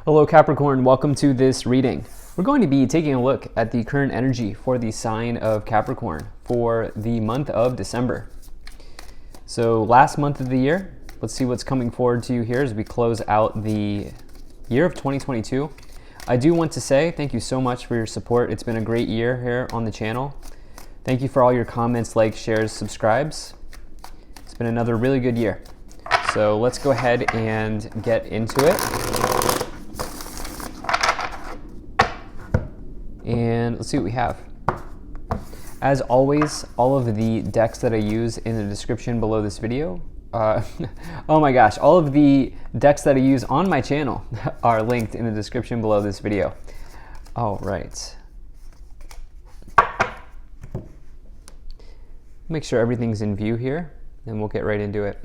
Hello Capricorn, welcome to this reading. We're going to be taking a look at the current energy for the sign of Capricorn for the month of December. So last month of the year, let's see what's coming forward to you here as we close out the year of 2022. I do want to say thank you so much for your support. It's been a great year here on the channel. Thank you for all your comments, likes, shares, subscribes. It's been another really good year. So let's go ahead and get into it. And let's see what we have. As always, all of the decks that I use in the description below this video, oh my gosh, all of the decks that I use on my channel are linked in the description below this video. All right. Make sure everything's in view here, and we'll get right into it.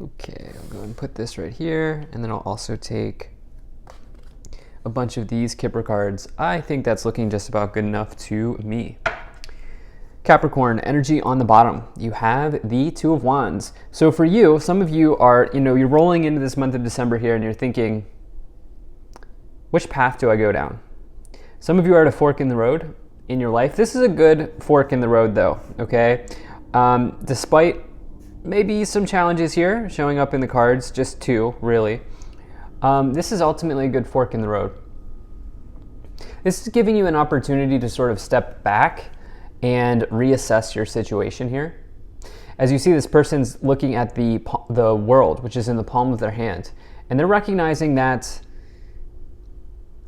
Okay, I'll go and put this right here, and then I'll also take a bunch of these Kipper cards. I think that's looking just about good enough to me. Capricorn, energy on the bottom. You have the Two of Wands. So for you, some of you are, you're rolling into this month of December here and you're thinking, which path do I go down? Some of you are at a fork in the road in your life. This is a good fork in the road though, okay? Despite maybe some challenges here showing up in the cards, just two, really. This is ultimately a good fork in the road. This is giving you an opportunity to sort of step back and reassess your situation here. As you see, this person's looking at the world, which is in the palm of their hand, and they're recognizing that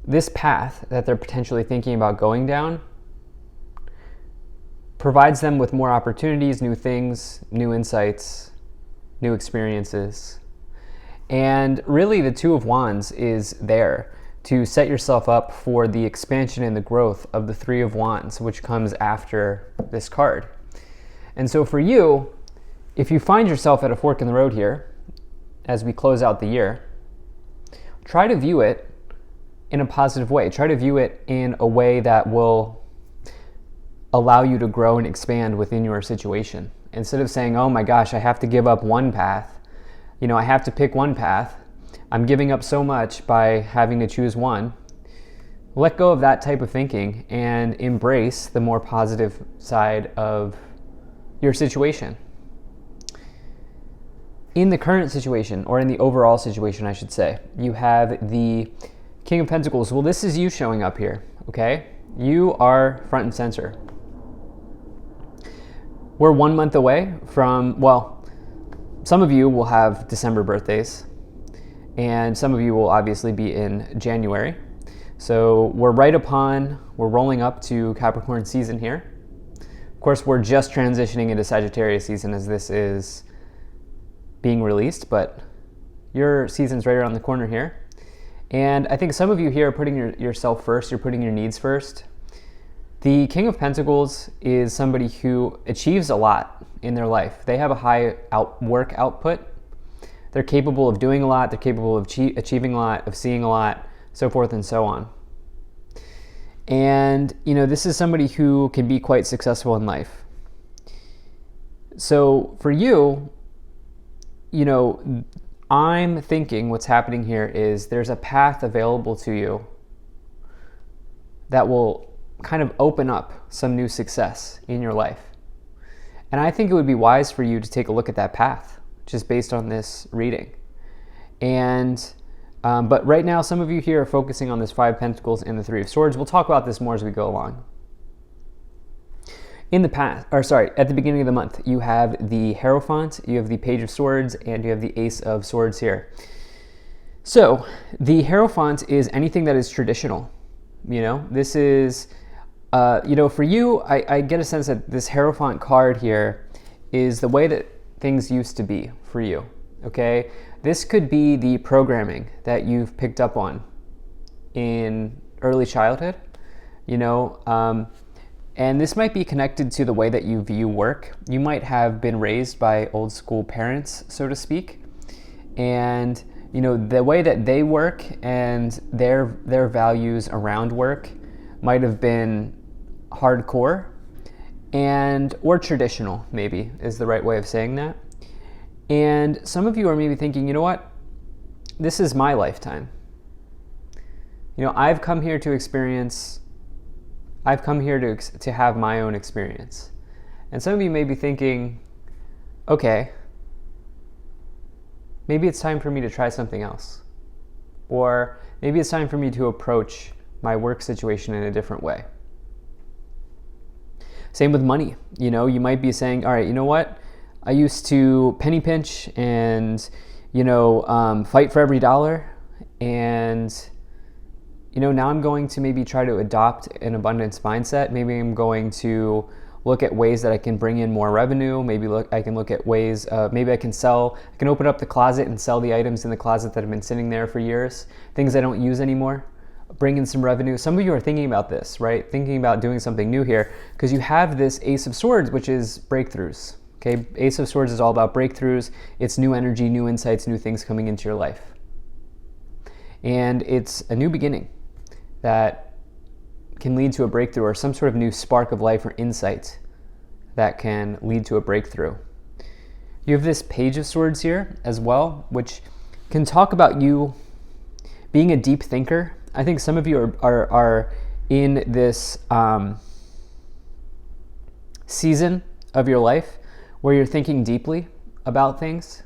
this path that they're potentially thinking about going down provides them with more opportunities, new things, new insights, new experiences. And really the Two of Wands is there to set yourself up for the expansion and the growth of the Three of Wands, which comes after this card. And so for you, if you find yourself at a fork in the road here, as we close out the year, try to view it in a positive way. Try to view it in a way that will allow you to grow and expand within your situation. Instead of saying, oh my gosh, I have to give up one path, I have to pick one path. I'm giving up so much by having to choose one. Let go of that type of thinking and embrace the more positive side of your situation. In the current situation, or in the overall situation, I should say, you have the King of Pentacles. Well, this is you showing up here, okay? You are front and center. We're 1 month away from, well, some of you will have December birthdays, and some of you will obviously be in January. So we're rolling up to Capricorn season here. Of course, we're just transitioning into Sagittarius season as this is being released, but your season's right around the corner here. And I think some of you here are putting yourself first, you're putting your needs first. The King of Pentacles is somebody who achieves a lot in their life. They have a high work output. They're capable of doing a lot. They're capable of achieving a lot, of seeing a lot, so forth and so on. And, this is somebody who can be quite successful in life. So for you, I'm thinking what's happening here is there's a path available to you that will kind of open up some new success in your life. And I think it would be wise for you to take a look at that path just based on this reading. And but right now, some of you here are focusing on this Five of Pentacles and the Three of Swords. We'll talk about this more as we go along. At the beginning of the month, you have the Hierophant, you have the Page of Swords, and you have the Ace of Swords here. So the Hierophant is anything that is traditional. This is for you, I get a sense that this Hierophant card here is the way that things used to be for you, okay? This could be the programming that you've picked up on in early childhood, and this might be connected to the way that you view work. You might have been raised by old school parents, so to speak, and the way that they work and their values around work might have been hardcore or traditional, maybe is the right way of saying that. And some of you are maybe thinking, you know what, this is my lifetime. You know, I've come here to experience, I've come here to have my own experience. And some of you may be thinking, okay, maybe it's time for me to try something else. Or maybe it's time for me to approach my work situation in a different way. Same with money. You know, you might be saying, all right, you know what? I used to penny pinch and, you know, fight for every dollar. And, you know, now I'm going to maybe try to adopt an abundance mindset. Maybe I'm going to look at ways that I can bring in more revenue. Maybe I can look at ways, maybe I can open up the closet and sell the items in the closet that have been sitting there for years, things I don't use anymore, bring in some revenue. Some of you are thinking about this, right? Thinking about doing something new here because you have this Ace of Swords, which is breakthroughs. Okay, Ace of Swords is all about breakthroughs. It's new energy, new insights, new things coming into your life. And it's a new beginning that can lead to a breakthrough or some sort of new spark of life or insight that can lead to a breakthrough. You have this Page of Swords here as well, which can talk about you being a deep thinker. I think some of you are in this season of your life where you're thinking deeply about things.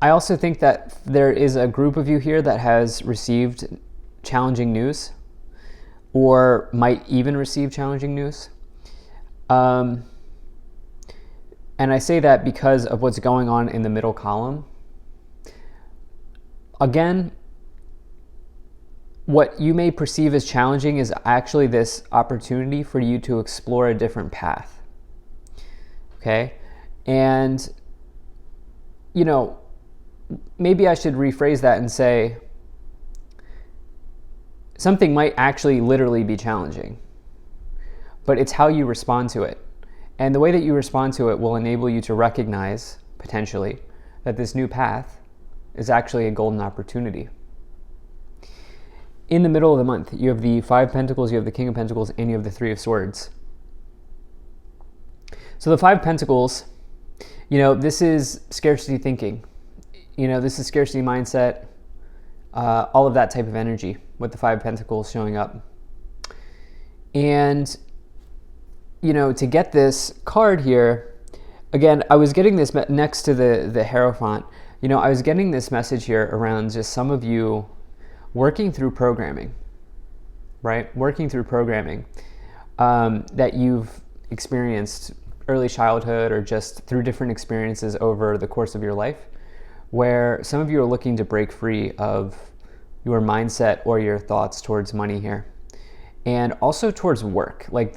I also think that there is a group of you here that has received challenging news or might even receive challenging news. And I say that because of what's going on in the middle column. Again, what you may perceive as challenging is actually this opportunity for you to explore a different path. Okay? And, you know, maybe I should rephrase that and say, something might actually literally be challenging, but it's how you respond to it. And the way that you respond to it will enable you to recognize, potentially, that this new path is actually a golden opportunity. In the middle of the month, you have the Five of Pentacles, you have the King of Pentacles, and you have the Three of Swords. So the Five of Pentacles, you know, this is scarcity thinking. You know, this is scarcity mindset, all of that type of energy with the Five of Pentacles showing up. And, you know, to get this card here, again, I was getting this next to the Hierophant. You know, I was getting this message here around just some of you working through programming, right? Working through programming that you've experienced early childhood or just through different experiences over the course of your life, where some of you are looking to break free of your mindset or your thoughts towards money here. And also towards work, like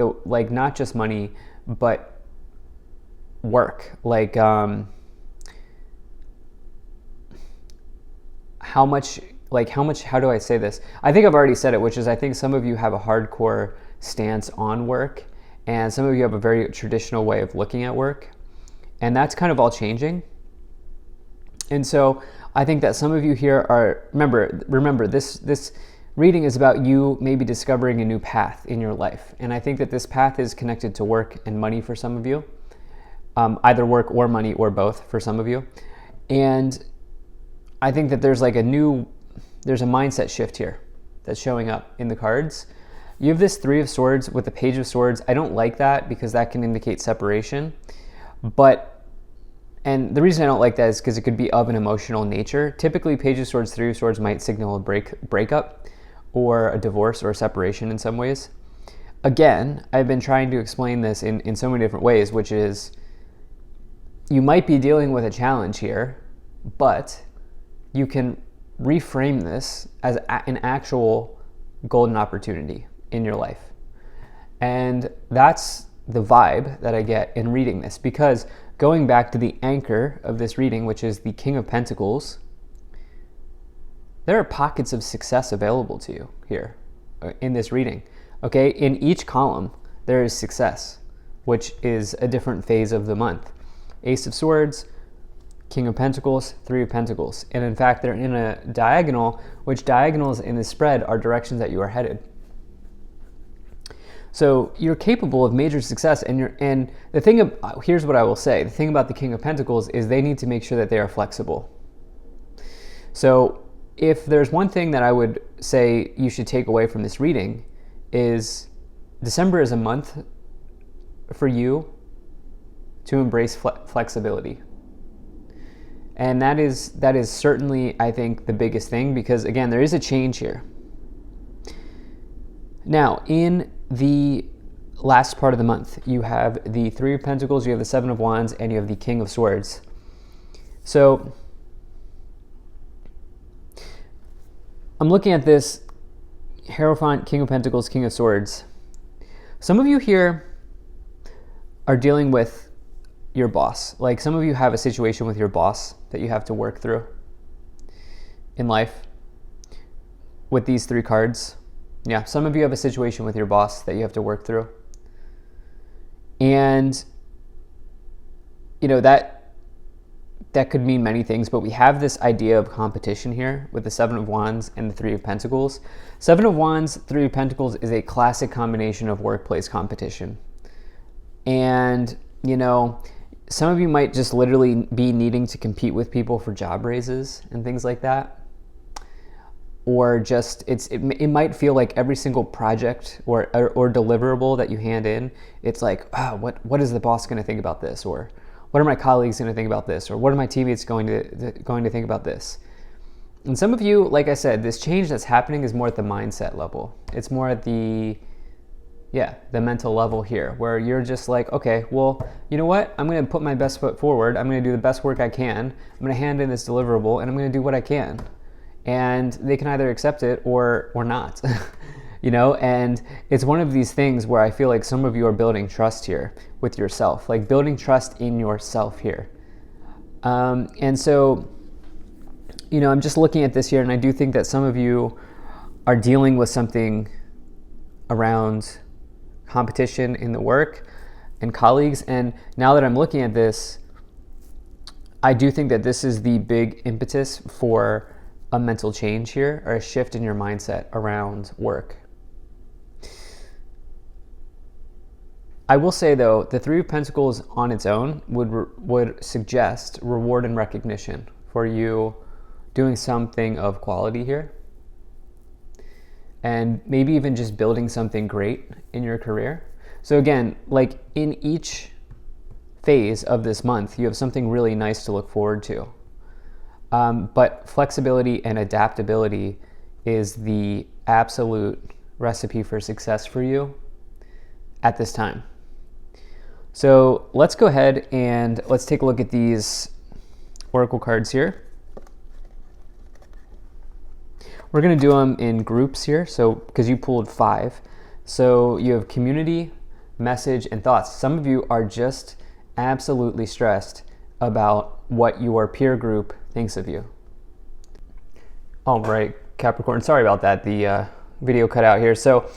not just money, but work. Like how do I say this? I think I've already said it, which is I think some of you have a hardcore stance on work, and some of you have a very traditional way of looking at work. And that's kind of all changing. And so I think that some of you here are, remember this reading is about you maybe discovering a new path in your life. And I think that this path is connected to work and money for some of you, either work or money or both for some of you. And I think that there's a mindset shift here that's showing up in the cards. You have this Three of Swords with the Page of Swords. I don't like that because that can indicate separation. And the reason I don't like that is because it could be of an emotional nature. Typically, Page of Swords, Three of Swords might signal a breakup or a divorce or a separation in some ways. Again, I've been trying to explain this in so many different ways, which is you might be dealing with a challenge here, but you can reframe this as an actual golden opportunity in your life. And that's the vibe that I get in reading this, because going back to the anchor of this reading, which is the King of Pentacles, there are pockets of success available to you here in this reading. Okay, in each column, there is success, which is a different phase of the month. Ace of Swords, King of Pentacles, Three of Pentacles. And in fact, they're in a diagonal, which diagonals in the spread are directions that you are headed. So you're capable of major success, and the thing here's what I will say. The thing about the King of Pentacles is they need to make sure that they are flexible. So if there's one thing that I would say you should take away from this reading is December is a month for you to embrace flexibility. And that is certainly, I think, the biggest thing, because again, there is a change here. Now, in the last part of the month, you have the Three of Pentacles, you have the Seven of Wands, and you have the King of Swords. So I'm looking at this Hierophant, King of Pentacles, King of Swords. Some of you here are dealing with your boss. Like, some of you have a situation with your boss that you have to work through in life with these three cards. Yeah, some of you have a situation with your boss that you have to work through. And, you know, that could mean many things, but we have this idea of competition here with the Seven of Wands and the Three of Pentacles. Seven of Wands, Three of Pentacles is a classic combination of workplace competition. And, you know, some of you might just literally be needing to compete with people for job raises and things like that. Or just, it might feel like every single project or deliverable that you hand in, it's like, oh, what is the boss going to think about this? Or what are my colleagues going to think about this? Or what are my teammates going to think about this? And some of you, like I said, this change that's happening is more at the mindset level. It's more at the mental level here, where you're just like, okay, well, you know what? I'm going to put my best foot forward. I'm going to do the best work I can. I'm going to hand in this deliverable, and I'm going to do what I can. And they can either accept it or not, you know? And it's one of these things where I feel like some of you are building trust here with yourself, like building trust in yourself here. And so, you know, I'm just looking at this here, and I do think that some of you are dealing with something around competition in the work and colleagues. And now that I'm looking at this, I do think that this is the big impetus for a mental change here, or a shift in your mindset around work. I will say though, the Three of Pentacles on its own would suggest reward and recognition for you doing something of quality here. And maybe even just building something great in your career. So again, like in each phase of this month, you have something really nice to look forward to. But flexibility and adaptability is the absolute recipe for success for you at this time. So let's go ahead and let's take a look at these oracle cards here. We're going to do them in groups here, so because you pulled 5. So you have community, message, and thoughts. Some of you are just absolutely stressed about what your peer group thinks of you. All right, Capricorn, sorry about that. The video cut out here. So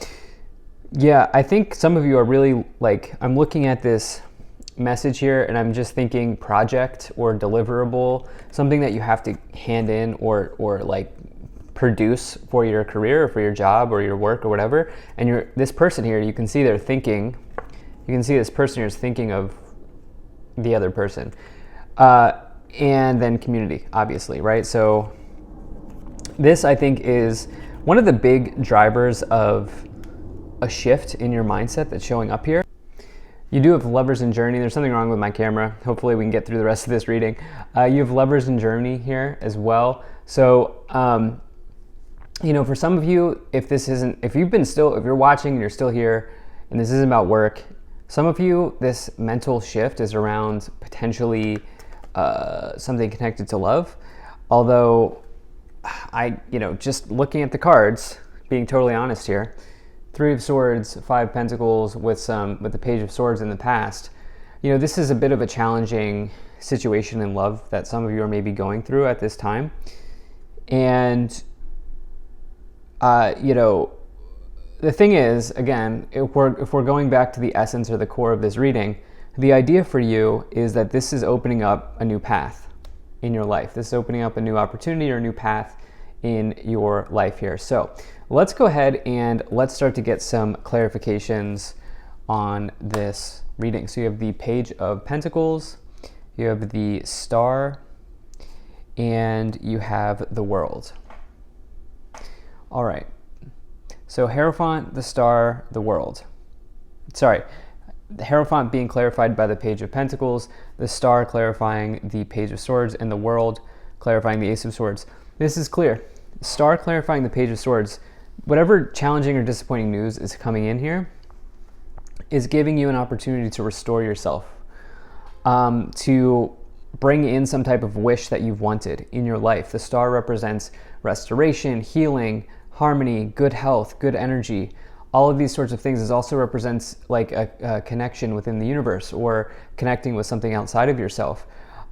yeah, I think some of you are really like, I'm looking at this message here and I'm just thinking project or deliverable, something that you have to hand in or like produce for your career or for your job or your work or whatever. And this person here, you can see they're thinking, you can see this person here is thinking of the other person. And then community, obviously, right? So this, I think, is one of the big drivers of a shift in your mindset that's showing up here. You do have Lovers and Journey. There's something wrong with my camera. Hopefully we can get through the rest of this reading. You have Lovers and Journey here as well. So, you know, for some of you, if you're watching and you're still here and this isn't about work, some of you, this mental shift is around potentially something connected to love. Although just looking at the cards, being totally honest here, Three of Swords, Five Pentacles with the Page of Swords in the past, you know, this is a bit of a challenging situation in love that some of you are maybe going through at this time. And, you know, the thing is, again, if we're going back to the essence or the core of this reading, the idea for you is that this is opening up a new path in your life. This is opening up a new opportunity or a new path in your life here. So let's go ahead and let's start to get some clarifications on this reading. So you have the Page of Pentacles, you have the Star, and you have the World. All right. So Hierophant, the Star, the World. Sorry, the Hierophant being clarified by the Page of Pentacles, the Star clarifying the Page of Swords, and the World clarifying the Ace of Swords. This is clear. Star clarifying the Page of Swords. Whatever challenging or disappointing news is coming in here is giving you an opportunity to restore yourself, to bring in some type of wish that you've wanted in your life. The Star represents restoration, healing, harmony, good health, good energy. All of these sorts of things. It also represents like a connection within the universe or connecting with something outside of yourself.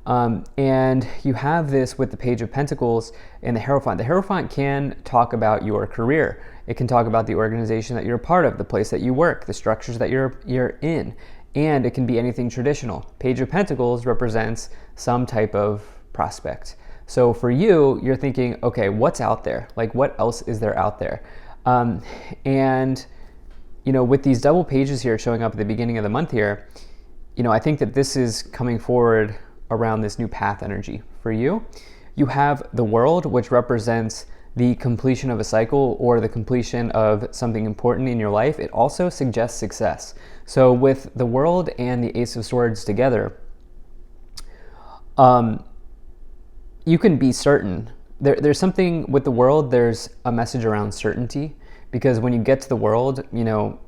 And you have this with the Page of Pentacles and the Hierophant. The Hierophant can talk about your career. It can talk about the organization that you're a part of, the place that you work, the structures that you're in. And it can be anything traditional. Page of Pentacles represents some type of prospect. So for you, you're thinking, okay, what's out there? Like, what else is there out there? And, you know, with these double pages here showing up at the beginning of the month here, you know, I think that this is coming forward around this new path energy for you. You have the World, which represents the completion of a cycle or the completion of something important in your life. It also suggests success. So with the World and the Ace of Swords together, you can be certain. There's something with the World, there's a message around certainty, because when you get to the World, you know,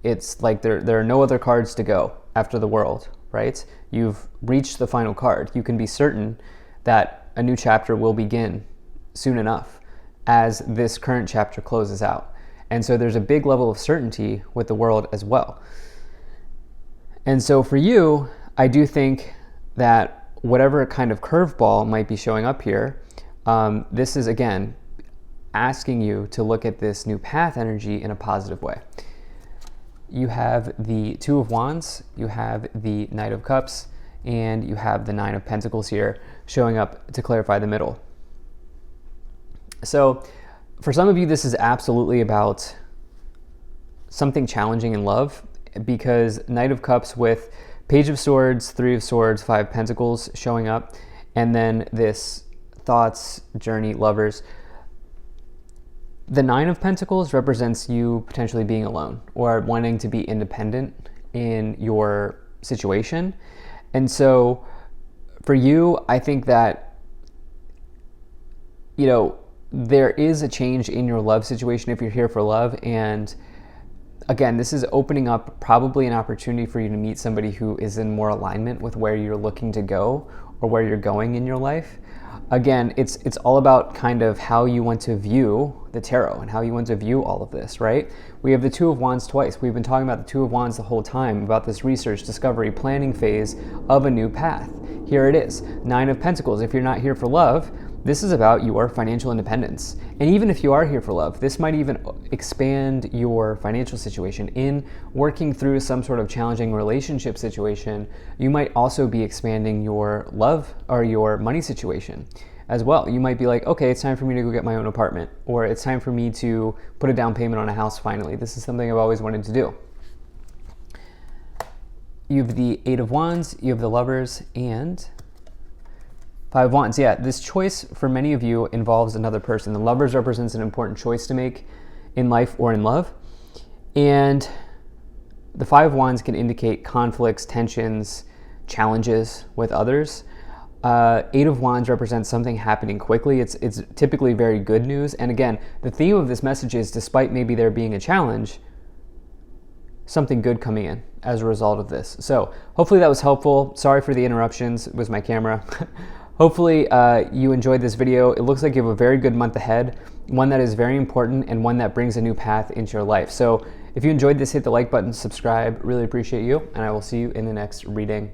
it's like there are no other cards to go after the World, right? You've reached the final card. You can be certain that a new chapter will begin soon enough as this current chapter closes out. And so there's a big level of certainty with the World as well. And so for you, I do think that whatever kind of curveball might be showing up here, this is, again, asking you to look at this new path energy in a positive way. You have the Two of Wands, you have the Knight of Cups, and you have the Nine of Pentacles here showing up to clarify the middle. So for some of you, this is absolutely about something challenging in love, because Knight of Cups with Page of Swords, Three of Swords, Five of Pentacles showing up, and then this thoughts, journey, lovers. The Nine of Pentacles represents you potentially being alone or wanting to be independent in your situation. And so for you, I think that, you know, there is a change in your love situation if you're here for love. And again, this is opening up probably an opportunity for you to meet somebody who is in more alignment with where you're looking to go or where you're going in your life. Again, it's all about kind of how you want to view the tarot and how you want to view all of this, right? We have the Two of Wands twice. We've been talking about the Two of Wands the whole time, about this research, discovery, planning phase of a new path. Here it is, Nine of Pentacles. If you're not here for love, this is about your financial independence. And even if you are here for love, this might even expand your financial situation. In working through some sort of challenging relationship situation, you might also be expanding your love or your money situation as well. You might be like, okay, it's time for me to go get my own apartment, or it's time for me to put a down payment on a house finally. This is something I've always wanted to do. You have the Eight of Wands, you have the Lovers, and Five of Wands. Yeah, this choice for many of you involves another person. The Lovers represents an important choice to make in life or in love. And the Five of Wands can indicate conflicts, tensions, challenges with others. Eight of Wands represents something happening quickly. It's typically very good news. And again, the theme of this message is, despite maybe there being a challenge, something good coming in as a result of this. So hopefully that was helpful. Sorry for the interruptions. It was my camera. Hopefully you enjoyed this video. It looks like you have a very good month ahead, one that is very important and one that brings a new path into your life. So if you enjoyed this, hit the like button, subscribe. Really appreciate you, and I will see you in the next reading.